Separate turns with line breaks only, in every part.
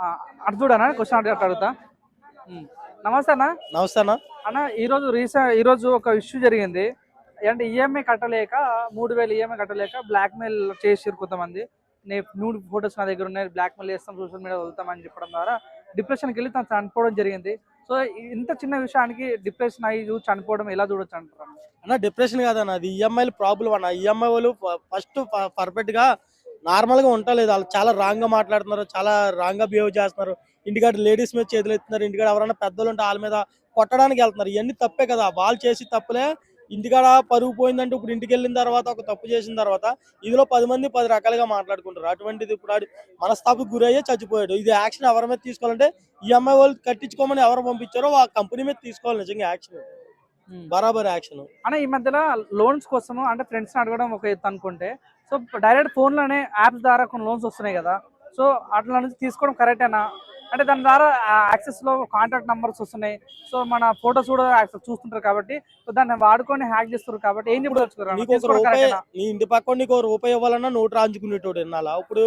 ఆ! అటు చూడనా క్వశ్చన్ అటు అడుగుతా. హ్మ్. నమస్తే అన్న.
నమస్తే అన్న.
అన్న ఈరోజు ఒక ఇష్యూ జరిగింది. అంటే ఈఎంఐ కట్టలేక 3000 ఈఎంఐ కట్టలేక బ్లాక్‌మెయిల్ చేసిర్రు కొంతమంది. న్యూడ్ ఫోటోస్ నా దగ్గర ఉన్నాయి. బ్లాక్‌మెయిల్ చేస్తాం, సోషల్ మీడియాలో వదులుతామని చెప్పడం ద్వారా డిప్రెషన్‌కెళ్ళి తను చనిపోవడం జరిగింది. సో, ఇంత చిన్న విషయానికి డిప్రెషన్ అయ్యి చనిపోవడం ఎలా చూడొచ్చంటారు?
అన్న డిప్రెషన్ కాదన్న, అది ఈఎంఐల ప్రాబ్లం అన్న. ఈఎంఐ వాళ్ళు ఫస్ట్ పర్ఫెక్ట్‌గా నార్మల్‌గా ఉండలేదు. ఆళ్ళు చాలా రాంగ్‌గా మాట్లాడుతున్నారు. చాలా రాంగ్‌గా బిహేవ్ చేస్తున్నారు. ఇంటికాడ లేడీస్ మీద చేతులెత్తుతున్నారు. ఇంటికాడ ఎవరైనా పెద్దోళ్ళుంటే ఆళ్ళ మీద కొట్టడానికి ఎళ్తున్నారు. ఇయన్నీ తప్పే కదా! వాళ్ళు చేసి తప్పులే. ఇంటికాడ పరువు పోయిందంటే ఇప్పుడు ఇంటికెళ్ళిన తర్వాత ఒక తప్పు చేసిన తర్వాత ఇదిలో 10 మంది 10 రకాలుగా మాట్లాడుకుంటారు. అటువంటిది ఇప్పుడు ఆడు మనస్తాపకు గురయ్యే చచ్చిపోయాడు. ఇది యాక్షన్ ఎవరి మీద తీసుకోవాలంటే ఈఎంఐ వాళ్ళు కట్టించుకోమని ఎవరు పంపించారో ఆ కంపెనీ మీద తీసుకోవాలి నిజంగా యాక్షన్. బరాబర్ యాక్షన్.
అన్న ఈ మధ్యలో లోన్స్ కోసము అంటే ఫ్రెండ్స్‌ని అడగడం ఒక ఎత్తు అనుకుంటే, సో డైరెక్ట్ ఫోన్‌లోనే యాప్స్ ద్వారా కొన్ని లోన్స్ వస్తున్నాయి కదా! సో అట్లా నుంచి తీసుకోవడం కరెక్టేనా? అంటే దాని ద్వారా యాక్సెస్‌లో కాంటాక్ట్ నంబర్స్ వస్తున్నాయి. సో మన ఫోటోస్ కూడా చూస్తుంటారు కాబట్టి, సో దాన్ని వాడుకొని హ్యాక్ చేస్తున్నారు కాబట్టి ఏం చెప్పదలుచుకున్నారు?
నీకు ఒక
తీసుకోవడం
రూపాయి,
కరెక్టేనా?
నీ ఇంటి పక్కోడు నీకు ఒక రూపాయి ఇవ్వాలన్నా నోటు రాయించుకునేటోడు ఇన్నాళ్ళ. ఇప్పుడు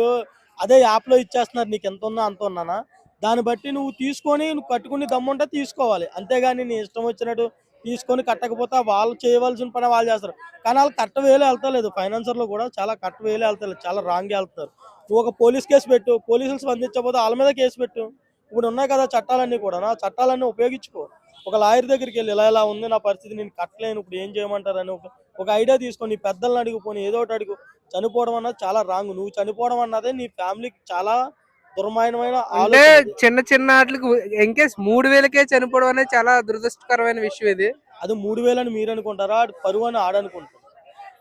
అదే యాప్‌లో ఇచ్చేస్తున్నారు, నీకు ఎంత ఉన్నా అంత ఉన్నానా. దాన్ని బట్టి నువ్వు తీసుకొని నువ్వు కట్టుకుని దమ్ముంటే తీసుకోవాలి. అంతేగాని నీ ఇష్టం వచ్చినట్టు తీసుకొని కట్టకపోతే వాళ్ళు చేయవలసిన పని వాళ్ళు చేస్తారు. కానీ వాళ్ళు కరెక్ట్ వేలో వెళ్తలేదు. ఫైనాన్సర్‌లో కూడా చాలా కరెక్ట్ వేలో వెళ్తలేదు. చాలా రాంగ్‌గా వెళ్తున్నారు. నువ్వు ఒక పోలీస్ కేస్ పెట్టు. పోలీసులు స్పందించకపోతే వాళ్ళ మీద కేసు పెట్టు. ఇప్పుడు ఉన్నాయి కదా చట్టాలన్నీ కూడాను. ఆ చట్టాలన్నీ ఉపయోగించుకో. ఒక లాయర్ దగ్గరికెళ్ళి ఇలా ఇలా ఉంది నా పరిస్థితి, నేను కట్టలేను, ఇప్పుడు ఏం చేయమంటారని ఒక ఐడియా తీసుకొని నీ పెద్దల్ని అడుగు, పోనీ ఏదో ఒకటి అడుగు. చనిపోవడం అన్నది చాలా రాంగ్. నువ్వు చనిపోవడం అన్నదే నీ ఫ్యామిలీకి చాలా దుర్మార్గమైన
అంటే
ఆలోచన అది.
చిన్న చిన్న ఆటలకు ఇన్కేస్ 3000కే చనిపోవడం అనేది చాలా దురదృష్టకరమైన విషయం ఇది.
అది 3000 అని మీరు అనుకుంటారా? ఆడు పరువు అని ఆడనుకుంటారు.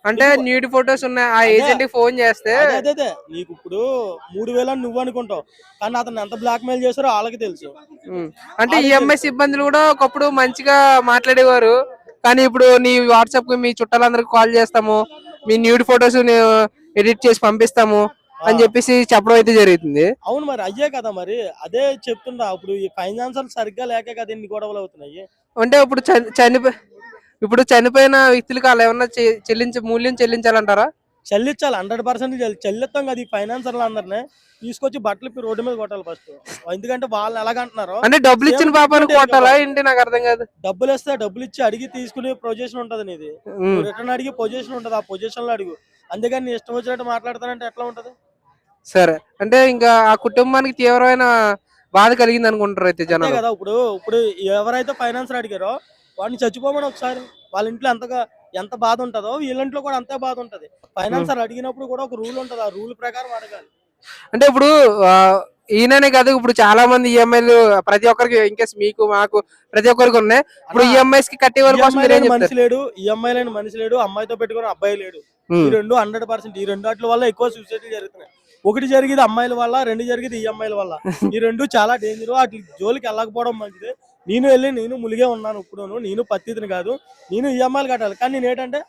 అంటే
నీకు
న్యూడ్ ఫొటోస్ ఉన్నాయి, ఆ
అదే
ఏజెంట్ కి ఫోన్ చేస్తే
అదే అదే అదే నీకు ఇప్పుడు 3000 అని నువ్వు అనుకుంటావు. కానీ అతను ఎంత బ్లాక్ మెయిల్ చేశారో వాళ్ళకి తెలుసు.
అంటే
వాళ్ళకి
ఈఎంఐ
తెలుసు.
సిబ్బందులు కూడా ఒకప్పుడు మంచిగా మాట్లాడేవారు. కానీ ఇప్పుడు నీ వాట్సాప్ కి మీ చుట్టాలందరికి కాల్ చేస్తాము, మీ న్యూడ్ ఫొటోస్ ఎడిట్ చేసి పంపిస్తాము
ఆ,
అని చెప్పేసి చెప్పడం అయితే జరుగుతుంది.
అవును మరి అయ్యే కదా మరి. అదే చెప్తున్నా. ఇప్పుడు ఈ ఫైనాన్సర్ సరిగ్గా లేకే కదా ఇన్ని గొడవలు అవుతున్నాయి.
అంటే ఇప్పుడు చనిపోయిన వ్యక్తులకు అలా ఏమన్నా మూల్యం చెల్లించాలంటారా?
చెల్లించాలి, 100% చెల్లిస్తాం కదా. ఈ ఫైనాన్సర్లు అందరినీ తీసుకొచ్చి బట్టలు ఇప్పి రోడ్డు మీద కొట్టాలి ఫస్ట్. ఎందుకంటే వాళ్ళు ఎలాగంటున్నారో
అంటే డబ్బులు
సేమ్
ఇచ్చిన పాపానికి
ట్రీట్మెంట్
కొట్టాలా ఏంటి? నాకు అర్థం కాదు.
డబ్బులు ఇస్తే డబ్బులు ఇచ్చి అడిగి తీసుకునే పొజిషన్ ఉంటది నీది.
ఉమ్.
నువ్వు రిటర్న్ అడిగి పొజిషన్ ఉంటది, ఆ పొజిషన్ లో అడుగు. అంతేగాని నీ ఇష్టం వచ్చినట్టు మాట్లాడతానంటే ఎట్లా ఉంటది?
సరే, అంటే ఇంకా ఆ కుటుంబానికి తీవ్రమైన బాధ కలిగింది అనుకుంటారు అయితే
అంతే
జనాలు.
కదా. ఇప్పుడు ఇప్పుడు ఎవరైతే ఫైనాన్సర్ అడిగారో వాడిని చచ్చిపోమని ఒకసారి. వాళ్ళ ఇంట్లో ఎంత బాధ ఉంటుందో వీళ్ళ ఇంట్లో కూడా అంతే బాధ ఉంటది.
ఉమ్.
ఫైనాన్సర్ అడిగినప్పుడు కూడా ఒక రూల్ ఉంటది, ఆ రూల్ ప్రకారం అడగాలి.
అంటే ఇప్పుడు ఆ, ఈయననే కాదు, ఇప్పుడు చాలా మంది ఈఎంఐలు ప్రతి ఒక్కరికి, ఇన్కేస్ మీకు మాకు ప్రతి ఒక్కరికి ఉన్నాయి. ఇప్పుడు
అన్నా,
ఈఎంఐస్ కి కట్టే వాళ్ళ కోసం
ఈఎంఐ
మీరు ఏం
లేని మనిషి
చెప్తారు?
లేడు, ఈఎంఐ లేని మనిషి లేడు, అమ్మాయితో పెట్టుకుని అబ్బాయి లేడు. ఈ
ఉమ్.
రెండు 100%. ఈ రెండు వాటి వల్ల ఎక్కువ సూసైడ్లు జరుగుతున్నాయి. ఒకటి జరిగేది అమ్మాయిల వల్ల, రెండు జరిగేది ఈఎంఐల వల్ల. ఈ రెండు చాలా డేంజర్. వాటి జోలికి వెళ్ళకపోవడం మంచిది. నేను ములిగే ఉన్నాను. ఇప్పుడు నేను పత్తిని కాదు, నేను ఈఎంఐలు కట్టాలి. కానీ నేను ఏంటంటే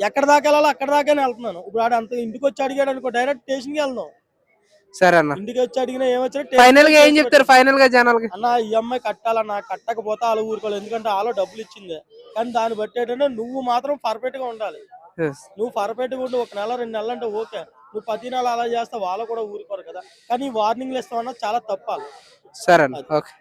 ఎక్కడ దాకా వెళ్ళాలో అక్కడ దాకానే వెళ్తున్నాను. ఇప్పుడు ఆడు అంత ఇంటికి వచ్చి అడిగాడు అనుకో, డైరెక్ట్ స్టేషన్కి వెళ్దాం.
సరే అన్న,
ఇంటికి వచ్చి అడిగినా ఏమొచ్చినా
ఫైనల్ గా ఏం
కేసు
చెప్తారు
పెట్టాలి.
ఫైనల్ గా జనాలకి?
అన్న ఈఎంఐ కట్టాలన్నా, కట్టకపోతే వాళ్ళు ఊరుకోలేదు. ఎందుకంటే వాళ్ళు డబ్బులు ఇచ్చిందే. కానీ దాన్ని బట్టి ఏంటంటే నువ్వు మాత్రం పర్ఫెక్ట్ గా ఉండాలి.
Yes.
నువ్వు పర్ఫెక్ట్ గా ఉండి 1 నెల 2 నెలలు అంటే ఓకే. నువ్వు ప్రతి నెల అలా చేస్తే వాళ్ళు కూడా ఊరుకోరు కదా. కానీ వార్నింగ్లు ఇస్తామన్నా చాలా తప్పాలి.
సరే అన్న,
అది.
ఓకే.